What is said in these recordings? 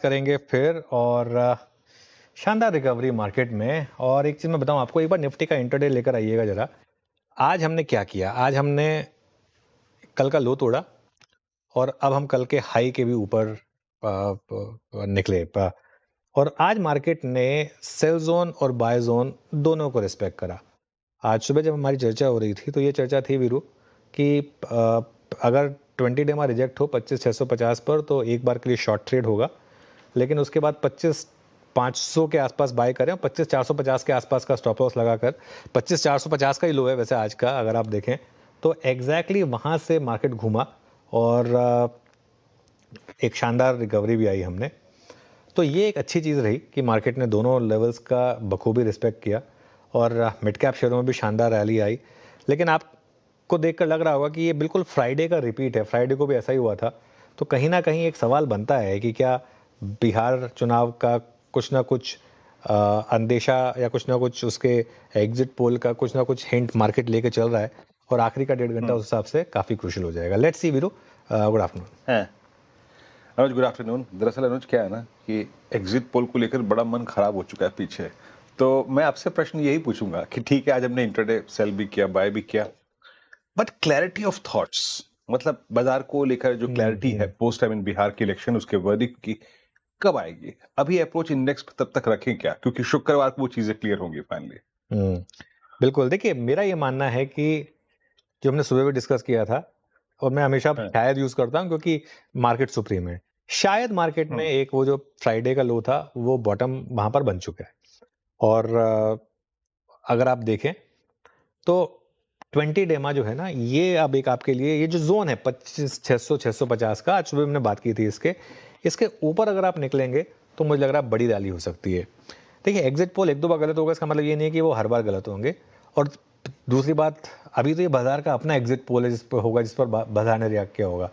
करेंगे फिर और शानदार रिकवरी मार्केट में। और एक चीज़ मैं बताऊं आपको, एक बार निफ्टी का इंटरडे लेकर आइएगा ज़रा। आज हमने क्या किया, आज हमने कल का लो तोड़ा और अब हम कल के हाई के भी ऊपर निकले। और आज मार्केट ने सेल जोन और बाय जोन दोनों को रिस्पेक्ट करा। आज सुबह जब हमारी चर्चा हो रही थी तो ये चर्चा थी वीरू कि अगर 20 डे में रिजेक्ट हो 25,650 पर तो एक बार के लिए शॉर्ट ट्रेड होगा, लेकिन उसके बाद 25,500 के आसपास बाय करें और 25,450 के आसपास का स्टॉप लॉस लगाकर, 25,450 का ही लो है वैसे आज का अगर आप देखें तो एग्जैक्टली वहाँ से मार्केट घूमा और एक शानदार रिकवरी भी आई हमने। तो ये एक अच्छी चीज़ रही कि मार्केट ने दोनों लेवल्स का बखूबी रिस्पेक्ट किया और मिड कैप शेयरों में भी शानदार रैली आई। लेकिन आपको देखकर लग रहा होगा कि ये बिल्कुल फ्राइडे का रिपीट है, फ्राइडे को भी ऐसा ही हुआ था। तो कहीं ना कहीं एक सवाल बनता है कि क्या बिहार चुनाव का कुछ ना कुछ अंदेशा या कुछ ना कुछ उसके एग्जिट पोल का कुछ ना कुछ हिंट मार्केट लेके चल रहा है और आखिरी का 1.5 घंटा उस हिसाब से काफ़ी क्रूशियल हो जाएगा। Let's see Veeru. Good afternoon. है अनुज, गुड आफ्टरनून। दरअसल अनुज क्या है ना कि एग्जिट पोल को लेकर बड़ा मन खराब हो चुका है पीछे। तो मैं आपसे प्रश्न यही पूछूंगा कि ठीक है, आज हमने इंटरडे सेल भी किया, बाय भी किया, बट क्लैरिटी ऑफ थॉट्स, मतलब बाजार को लेकर जो क्लैरिटी है पोस्ट टाइम इन बिहार के इलेक्शन, उसके वर्डिक्ट की कब आएगी? अभी अप्रोच इंडेक्स तब तक रखें क्या, क्योंकि शुक्रवार को वो चीजें क्लियर होंगी फाइनली। बिल्कुल। देखिए, मेरा ये मानना है कि जो हमने सुबह भी डिस्कस किया था और मैं हमेशा शायद यूज करता हूँ क्योंकि मार्केट सुप्रीम है, शायद मार्केट में एक वो जो फ्राइडे का लो था वो बॉटम वहां पर बन चुका है। और अगर आप देखें तो 20 डेमा जो है ना, ये अब एक आपके लिए ये जो जोन है 25,600 650 का, आज सुबह हमने बात की थी इसके ऊपर अगर आप निकलेंगे तो मुझे लग रहा है बड़ी रैली हो सकती है। देखिए, एग्जिट पोल एक दो बार गलत होगा इसका मतलब ये नहीं है कि वो हर बार गलत होंगे। और दूसरी बात, अभी तो ये बाजार का अपना एग्जिट पोल है जिस पर होगा, जिस पर बाजार ने रिएक्ट किया होगा।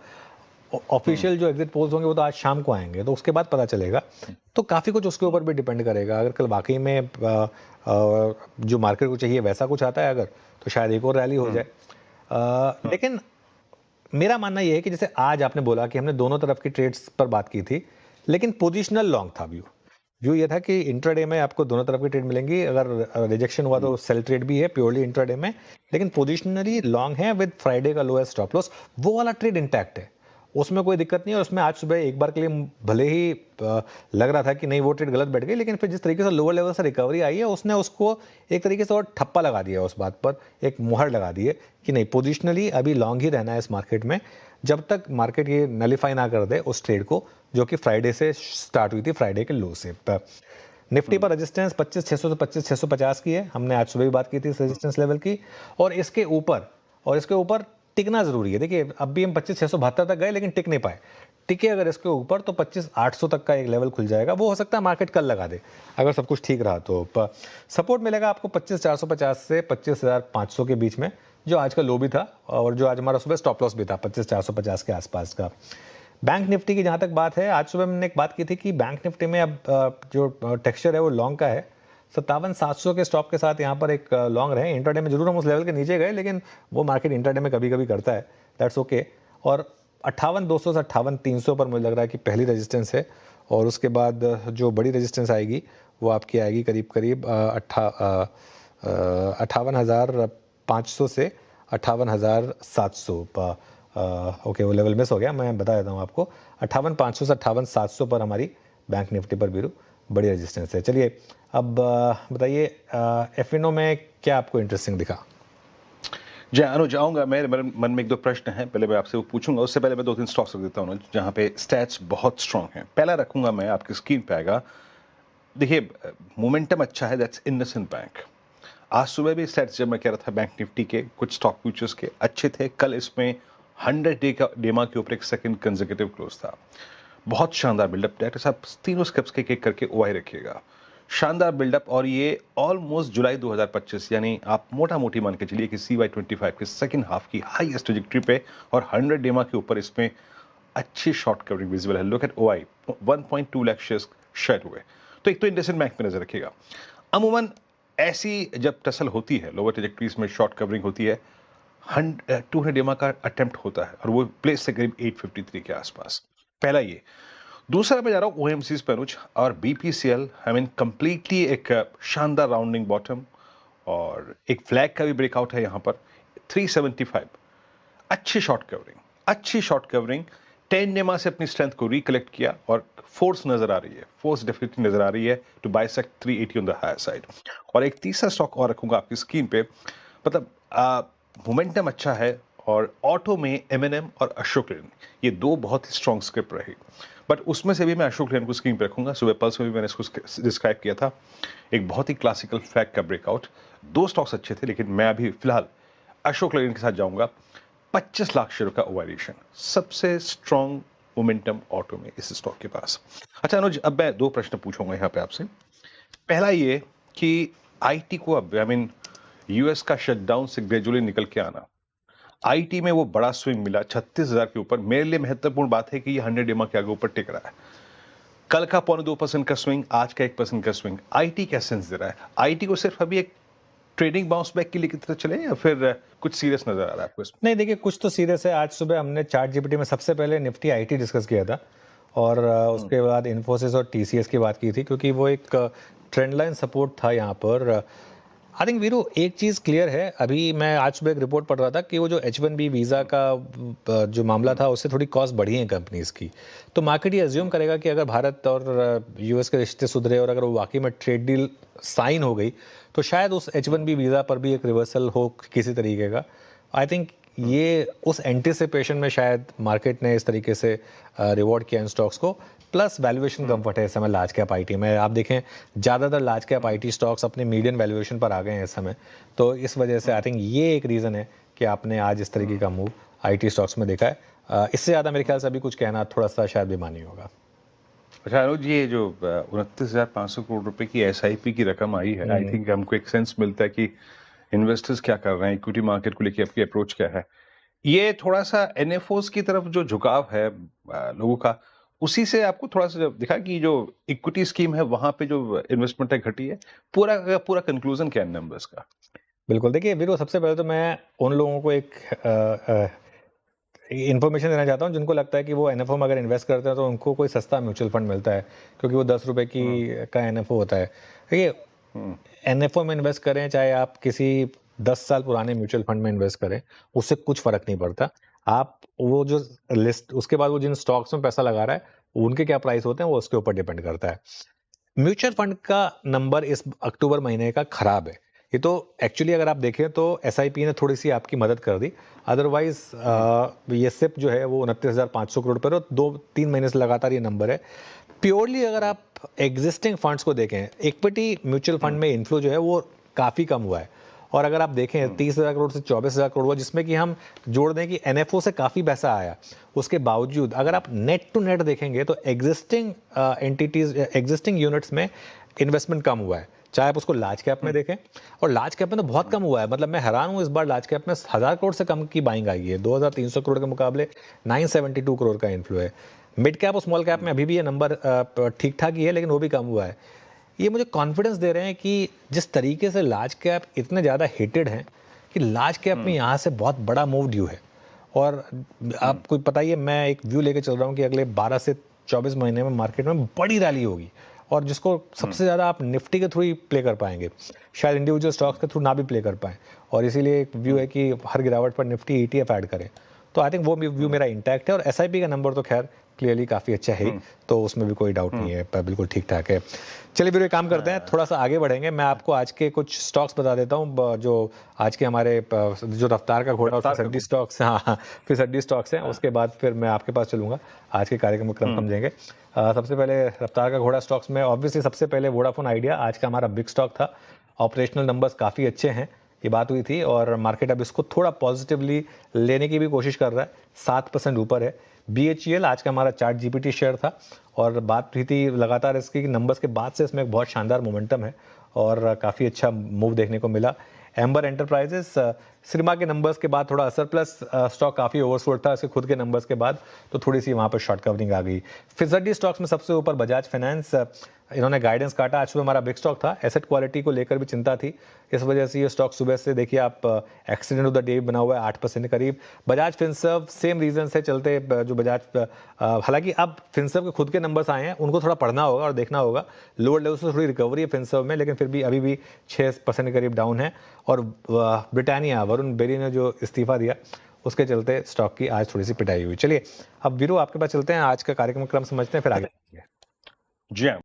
ऑफिशियल जो एग्जिट पोल्स होंगे वो तो आज शाम को आएंगे, तो उसके बाद पता चलेगा। तो काफ़ी कुछ उसके ऊपर भी डिपेंड करेगा। अगर कल वाकई में जो मार्केट को चाहिए वैसा कुछ आता है अगर, तो शायद एक और रैली हो जाए। लेकिन मेरा मानना यह है कि जैसे आज आपने बोला कि हमने दोनों तरफ की ट्रेड्स पर बात की थी, लेकिन पोजिशनल लॉन्ग था व्यू ये था कि इंट्राडे में आपको दोनों तरफ की ट्रेड मिलेंगी। अगर रिजेक्शन हुआ तो सेल ट्रेड भी है प्योरली इंट्राडे में, लेकिन पोजिशनली लॉन्ग है विद फ्राइडे का लोएस्ट स्टॉप लॉस, वो वाला ट्रेड इंटैक्ट है, उसमें कोई दिक्कत नहीं है। उसमें आज सुबह एक बार के लिए भले ही लग रहा था कि नहीं वो ट्रेड गलत बैठ गई, लेकिन फिर जिस तरीके से लोअर लेवल से रिकवरी आई है उसने उसको एक तरीके से और ठप्पा लगा दिया, उस बात पर एक मुहर लगा दी है कि नहीं, पोजिशनली अभी लॉन्ग ही रहना है इस मार्केट में जब तक मार्केट ये नलीफाई ना कर दे उस ट्रेड को जो कि फ्राइडे से स्टार्ट हुई थी, फ्राइडे के लो से। निफ्टी पर रेजिस्टेंस 25,600 से 25,650 की है, हमने आज सुबह भी बात की थी इस रेजिस्टेंस लेवल की। और इसके ऊपर टिकना जरूरी है। देखिए, अब भी हम 25,672 तक गए लेकिन टिक नहीं पाए। टिके अगर इसके ऊपर तो 25,800 तक का एक लेवल खुल जाएगा, वो हो सकता है मार्केट कल लगा दे अगर सब कुछ ठीक रहा। तो सपोर्ट मिलेगा आपको 25,450 से 25,500 के बीच में, जो आज का लो भी था और जो आज हमारा सुबह स्टॉप लॉस भी था 25,450 के आसपास का। बैंक निफ्टी की जहां तक बात है, आज सुबह हमने एक बात की थी कि बैंक निफ्टी में अब जो टेक्सचर है वो लॉन्ग का है। 57,700 के स्टॉप के साथ यहाँ पर एक लॉन्ग रहे। इंटरडे में जरूर हम उस लेवल के नीचे गए, लेकिन वो मार्केट इंटरडे में कभी कभी करता है, दैट्स ओके। और 58,200 से 58,300 पर मुझे लग रहा है कि पहली रेजिस्टेंस है। और उसके बाद जो बड़ी रेजिस्टेंस आएगी वो आपकी आएगी करीब करीब 58,500 से 58,700। ओके, वो लेवल मिस हो गया, मैं बता देता हूँ आपको। 58,500 से 58,700 पर हमारी बैंक निफ्टी पर भी बड़ी रेजिस्टेंस है। चलिए अब बताइए, एफिनो में क्या आपको इंटरेस्टिंग दिखा? जी अनुज, आऊंगा। मेरे मन में एक दो प्रश्न हैं, पहले मैं आपसे वो पूछूंगा। उससे पहले मैं दो तीन स्टॉक्स रख देता हूँ जहां पे स्टैट्स बहुत स्ट्रांग हैं। पहला रखूंगा मैं, आपकी स्क्रीन पे आएगा। देखिए, मोमेंटम अच्छा है, दैट्स इंडसइंड बैंक। आज सुबह भी स्टैट्स जब मैं कह रहा था बैंक निफ्टी के कुछ स्टॉक फ्यूचर्स के अच्छे थे, कल इसमें 100 डे का डेमा के ऊपर एक सेकंड कंसेक्यूटिव क्लोज था। बहुत शानदार बिल्डअप। डायरेक्टर साहब तीनों स्टेप्स के एक करके ओआई रखिएगा। शानदार बिल्डअप, और ये ऑलमोस्ट जुलाई 2025, यानी आप मोटा मोटी मान के चलिए कि CY25 के सेकंड हाफ की हाईएस्ट ट्रैजेक्टरी पे और 100 डेमा के ऊपर इसमें अच्छी शॉर्ट कवरिंग विजिबल है। Look at OI, 1.2 lakh shares share हुए। तो एक तो इंडसइंड बैंक पे नजर रखिएगा। अमूमन ऐसी जब टसल होती है, लोअर ट्रैजेक्टरीज में शॉर्ट कवरिंग होती है, 200 डेमा का अटेम्प्ट होता है और वो प्लेस से करीब 853 के आसपास। पहला ये। दूसरा मैं जा रहा हूँ ओएमसीज पे अनुज और बीपीसीएल। आई मीन कंप्लीटली एक शानदार राउंडिंग बॉटम और एक फ्लैग का भी ब्रेकआउट है यहाँ पर 375। अच्छी शॉर्ट कवरिंग 10 नेमा से अपनी स्ट्रेंथ को रिकलेक्ट किया और फोर्स नजर आ रही है, फोर्स डेफिनेटली नजर आ रही है to bisect 380 on the higher side. और एक तीसरा स्टॉक और रखूंगा आपकी स्क्रीन पे, मतलब मोमेंटम अच्छा है और ऑटो में एमएनएम और अशोक लेन ये दो बहुत ही स्ट्रॉन्ग स्क्रिप्ट रही, बट उसमें से भी मैं अशोक लेन को स्क्रीन पे रखूंगा। सुबह पल्स में भी मैंने इसको डिस्क्राइब किया था, एक बहुत ही क्लासिकल फ्लैग का ब्रेकआउट। दो स्टॉक्स अच्छे थे लेकिन मैं अभी फिलहाल अशोक लेन के साथ जाऊंगा। 25 लाख शेयर का ओवैल्यूएशन, सबसे स्ट्रॉन्ग मोमेंटम ऑटो में इस स्टॉक के पास। अच्छा अनुज, अब मैं दो प्रश्न पूछूंगा यहाँ पे आपसे। पहला ये कि आईटी को अब आई मीन यूएस का शटडाउन से ग्रेजुअली निकल के आना, आईटी में वो बड़ा स्विंग मिला 36,000 के ऊपर। मेरे लिए महत्वपूर्ण बात है कि ये 100 EMA के आगे ऊपर टिक रहा है। कल का 2.25% का स्विंग, आज का 1% का स्विंग, आईटी क्या सेंस दे रहा है? आईटी को सिर्फ अभी एक ट्रेडिंग बाउंस बैक के लिए की तरह चले या फिर कुछ सीरियस नजर आ रहा है आपको इसमें? नहीं देखिए, कुछ तो सीरियस है। आज सुबह हमने चैट जीपीटी में सबसे पहले निफ्टी आईटी डिस्कस किया था और उसके बाद इन्फोसिस और टीसीएस की बात की थी, क्योंकि वो एक ट्रेंड लाइन सपोर्ट था यहाँ पर। आई थिंक वीरू, एक चीज़ क्लियर है। अभी मैं आज सुबह एक रिपोर्ट पढ़ रहा था कि वो जो H1B वीज़ा का जो मामला था उससे थोड़ी कॉस्ट बढ़ी है कंपनीज की। तो मार्केट ये अज्यूम करेगा कि अगर भारत और यूएस के रिश्ते सुधरे और अगर वो वाकई में ट्रेड डील साइन हो गई तो शायद उस H1B वीज़ा पर भी एक रिवर्सल हो किसी तरीके का। आई थिंक ये उस एंटिसिपेशन में शायद मार्केट ने इस तरीके से रिवॉर्ड किया इन स्टॉक्स को। प्लस वैल्यूएशन कंफर्ट है इस समय लार्ज कैप आईटी में। आप देखें, ज़्यादातर लार्ज कैप आईटी स्टॉक्स अपने मीडियन वैल्यूएशन पर आ गए हैं इस समय। तो इस वजह से आई थिंक ये एक रीज़न है कि आपने आज इस तरीके का मूव आईटी स्टॉक्स में देखा है। इससे ज़्यादा मेरे ख्याल से अभी कुछ कहना थोड़ा सा शायद बेमानी होगा। अच्छा अनुज, ये जो 29,500 करोड़ रुपए की एसआईपी की रकम आई है, आई थिंक हमको एक सेंस मिलता है कि इन्वेस्टर्स क्या कर रहे हैं, इक्विटी मार्केट को लेकर आपकी अप्रोच क्या है। ये थोड़ा सा एनएफओस की तरफ जो झुकाव है लोगों का, उसी से आपको थोड़ा सा दिखा कि जो इक्विटी स्कीम है वहां पे जो इन्वेस्टमेंट है घटी है। पूरा का पूरा कंक्लूजन क्या है नंबर्स का? बिल्कुल, देखिए वीरो, सबसे पहले तो मैं उन लोगों को एक इन्फॉर्मेशन देना चाहता हूँ जिनको लगता है कि वो एनएफओ में अगर इन्वेस्ट करते हैं तो उनको कोई सस्ता म्यूचुअल फंड मिलता है, क्योंकि वो 10 रुपए की का एनएफओ होता है। देखिए, एनएफओ में इन्वेस्ट करें चाहे आप किसी 10 साल पुराने म्यूचुअल फंड में इन्वेस्ट करें, उससे कुछ फर्क नहीं पड़ता। आप वो जो लिस्ट, उसके बाद वो जिन स्टॉक्स में पैसा लगा रहा है उनके क्या प्राइस होते हैं वो उसके ऊपर डिपेंड करता है। म्यूचुअल फंड का नंबर इस अक्टूबर महीने का खराब है। ये तो एक्चुअली अगर आप देखें तो एसआईपी ने थोड़ी सी आपकी मदद कर दी। अदरवाइज ये सिप जो है वो 29,500 करोड़ पर, 2-3 महीने से लगातार ये नंबर है। प्योरली अगर आप एग्जिस्टिंग फंड्स को देखें, इक्विटी म्यूचुअल फंड में इन्फ्लो जो है वो काफ़ी कम हुआ है। और अगर आप देखें 30,000 करोड़ से 24,000 करोड़ हुआ, जिसमें कि हम जोड़ दें कि एनएफओ से काफ़ी पैसा आया, उसके बावजूद अगर आप नेट टू नेट देखेंगे तो एग्जिस्टिंग एंटिटीज, एग्जिस्टिंग यूनिट्स में इन्वेस्टमेंट कम हुआ है। चाहे आप उसको लार्ज कैप में देखें, और लार्ज कैप में तो बहुत कम हुआ है। मतलब मैं हैरान हूँ, इस बार लार्ज कैप में 1,000 करोड़ से कम की बाइंग आई है। 2,300 करोड़ के मुकाबले 972 करोड़ का इन्फ्लो है। मिड कैप और स्मॉल कैप में अभी भी ये नंबर ठीक ठाक ही है, लेकिन वो भी कम हुआ है। ये मुझे कॉन्फिडेंस दे रहे हैं कि जिस तरीके से लार्ज कैप इतने ज़्यादा हिटेड हैं कि लार्ज कैप में यहाँ से बहुत बड़ा मूव ड्यू है। और आपको पता ही है, मैं एक व्यू लेके चल रहा हूँ कि अगले 12 से 24 महीने में मार्केट में बड़ी रैली होगी, और जिसको सबसे ज़्यादा आप निफ्टी के थ्रू ही प्ले कर पाएंगे, शायद इंडिविजुअल स्टॉक्स के थ्रू ना भी प्ले कर पाएं। और इसीलिए एक व्यू है कि हर गिरावट पर निफ्टी ईटीएफ ऐड करें। तो आई थिंक वो व्यू मेरा इंटैक्ट है। और एसआईपी का नंबर तो खैर क्लियरली काफ़ी अच्छा है, तो उसमें भी कोई डाउट नहीं है, बिल्कुल ठीक ठाक है। चलिए फिर एक काम करते हैं, थोड़ा सा आगे बढ़ेंगे। मैं आपको आज के कुछ स्टॉक्स बता देता हूँ जो आज के हमारे जो रफ्तार का घोड़ा और फिसड्डी स्टॉक्स, हाँ फिसड्डी स्टॉक्स हैं। उसके बाद फिर मैं आपके पास चलूंगा, आज के कार्यक्रम में क्रम समझेंगे। सबसे पहले रफ्तार का घोड़ा स्टॉक्स में ऑब्वियसली सबसे पहले वोडाफोन आइडिया आज का हमारा बिग स्टॉक था। ऑपरेशनल नंबर्स काफ़ी अच्छे हैं, ये बात हुई थी, और मार्केट अब इसको थोड़ा पॉजिटिवली लेने की भी कोशिश कर रहा है, 7% ऊपर है। BHEL आज का हमारा चार्ट जीपीटी शेयर था, और बात हुई थी लगातार इसकी नंबर्स के बाद से इसमें एक बहुत शानदार मोमेंटम है और काफ़ी अच्छा मूव देखने को मिला। एम्बर एंटरप्राइजेस सिरमा के नंबर्स के बाद थोड़ा असर, प्लस स्टॉक काफ़ी ओवरसोल्ड था इसके खुद के नंबर्स के बाद, तो थोड़ी सी वहाँ पर शॉर्ट कवरिंग आ गई। फिसड्डी स्टॉक्स में सबसे ऊपर बजाज फाइनेंस, इन्होंने गाइडेंस काटा। आज सुबह हमारा बिग स्टॉक था, एसेट क्वालिटी को लेकर भी चिंता थी, इस वजह से ये स्टॉक सुबह से देखिए आप एक्सीडेंट ऑफ द डे बना हुआ है 8% के करीब। बजाज फिनसर्व सेम रीजन से चलते जो बजाज हालांकि अब फिनसर्व के खुद के नंबर्स आए हैं, उनको थोड़ा पढ़ना होगा और देखना होगा। लोअर लेवल से थोड़ी रिकवरी है फिनसर्व में, लेकिन फिर भी अभी भी 6% के करीब डाउन है। और ब्रिटानिया, वरुण बेरी ने जो इस्तीफा दिया उसके चलते स्टॉक की आज थोड़ी सी पिटाई हुई। चलिए अब वीरू आपके पास चलते हैं, आज का कार्यक्रम समझते हैं, फिर आगे। जी हाँ।